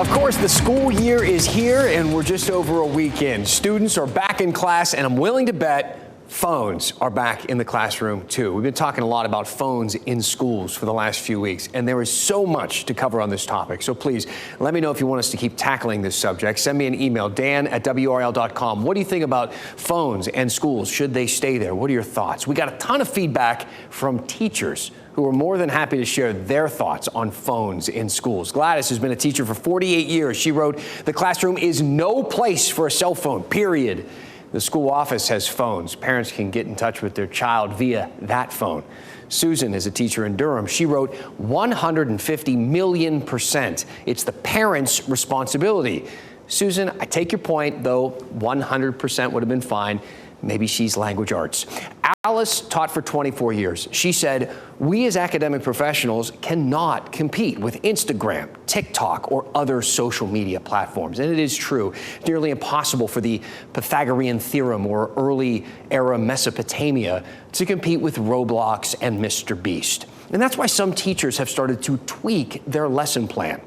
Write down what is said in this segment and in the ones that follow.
Of course, the school year is here and we're just over a weekend. Students are back in class and I'm willing to bet phones are back in the classroom too. We've been talking a lot about phones in schools for the last few weeks, and there is so much to cover on this topic. So please let me know if you want us to keep tackling this subject. Send me an email, dan@WRAL.com. What do you think about phones and schools? Should they stay there? What are your thoughts? We got a ton of feedback from teachers who are more than happy to share their thoughts on phones in schools. Gladys has been a teacher for 48 years. She wrote, "The classroom is no place for a cell phone, period. The school office has phones. Parents can get in touch with their child via that phone." Susan is a teacher in Durham. She wrote, 150 million%. It's the parents' responsibility. Susan, I take your point, though 100% would have been fine. Maybe she's language arts. Alice taught for 24 years. She said, "We as academic professionals cannot compete with Instagram, TikTok, or other social media platforms." And it is true, nearly impossible for the Pythagorean theorem or early era Mesopotamia to compete with Roblox and Mr. Beast. And that's why some teachers have started to tweak their lesson plan.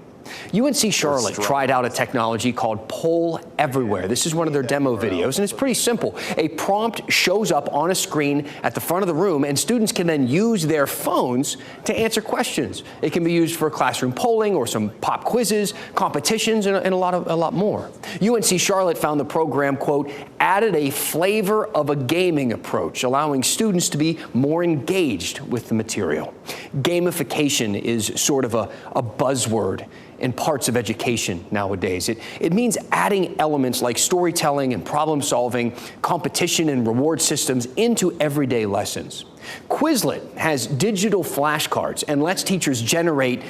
UNC Charlotte tried out a technology called Poll Everywhere. This is one of their demo videos, and it's pretty simple. A prompt shows up on a screen at the front of the room, and students can then use their phones to answer questions. It can be used for classroom polling or some pop quizzes, competitions, and a lot more. UNC Charlotte found the program, quote, added a flavor of a gaming approach, allowing students to be more engaged with the material. Gamification is sort of a buzzword in parts of education nowadays. It means adding elements like storytelling and problem solving, competition and reward systems into everyday lessons. Quizlet has digital flashcards and lets teachers generate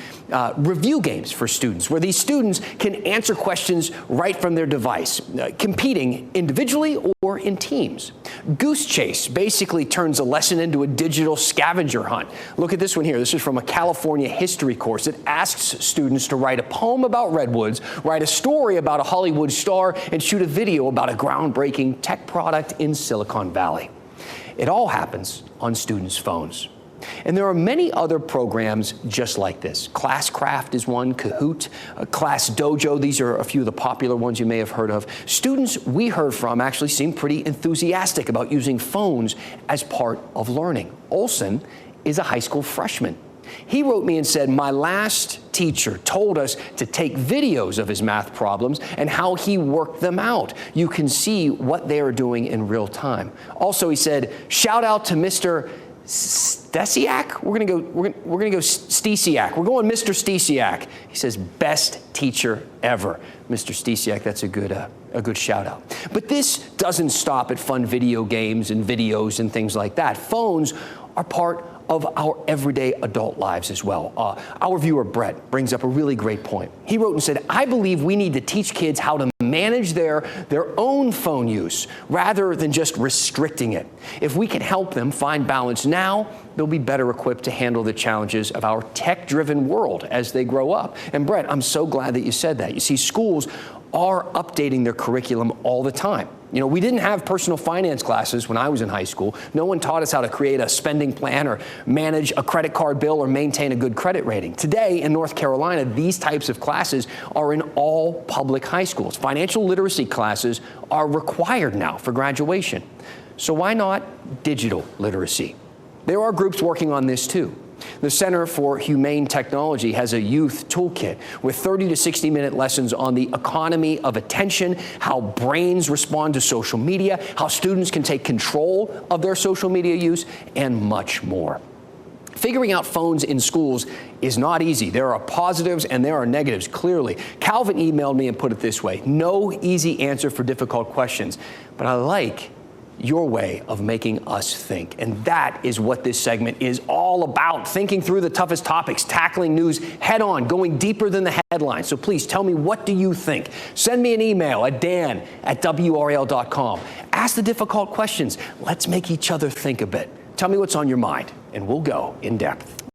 review games for students, where these students can answer questions right from their device, competing individually or in teams. Goose Chase basically turns a lesson into a digital scavenger hunt. Look at this one here. This is from a California history course. It asks students to write a poem about redwoods, write a story about a Hollywood star, and shoot a video about a groundbreaking tech product in Silicon Valley. It all happens on students' phones. And there are many other programs just like this. Classcraft is one, Kahoot, Class Dojo. These are a few of the popular ones you may have heard of. Students we heard from actually seem pretty enthusiastic about using phones as part of learning. Olson is a high school freshman. He wrote me and said, "My last teacher told us to take videos of his math problems and how he worked them out. You can see what they are doing in real time." Also, he said, "Shout out to Mr. Stesiak." We're gonna go Stesiak. We're going Mr. Stesiak. He says, "Best teacher ever." Mr. Stesiak, that's a good shout out. But this doesn't stop at fun video games and videos and things like that. Phones are part of our everyday adult lives as well. Our viewer, Brett, brings up a really great point. He wrote and said, "I believe we need to teach kids how to manage their own phone use rather than just restricting it. If we can help them find balance now, they'll be better equipped to handle the challenges of our tech-driven world as they grow up." And Brett, I'm so glad that you said that. You see, schools are updating their curriculum all the time. You know, we didn't have personal finance classes when I was in high school. No one taught us how to create a spending plan or manage a credit card bill or maintain a good credit rating. Today in North Carolina, these types of classes are in all public high schools. Financial literacy classes are required now for graduation. So why not digital literacy? There are groups working on this too. The Center for Humane Technology has a youth toolkit with 30 to 60-minute lessons on the economy of attention, how brains respond to social media, how students can take control of their social media use, and much more. Figuring out phones in schools is not easy. There are positives and there are negatives, clearly. Calvin emailed me and put it this way: "No easy answer for difficult questions, but I like your way of making us think." And that is what this segment is all about: thinking through the toughest topics, tackling news head on, going deeper than the headlines. So please tell me, what do you think? Send me an email at dan@WRAL.com. Ask the difficult questions. Let's make each other think a bit. Tell me what's on your mind, and we'll go in depth.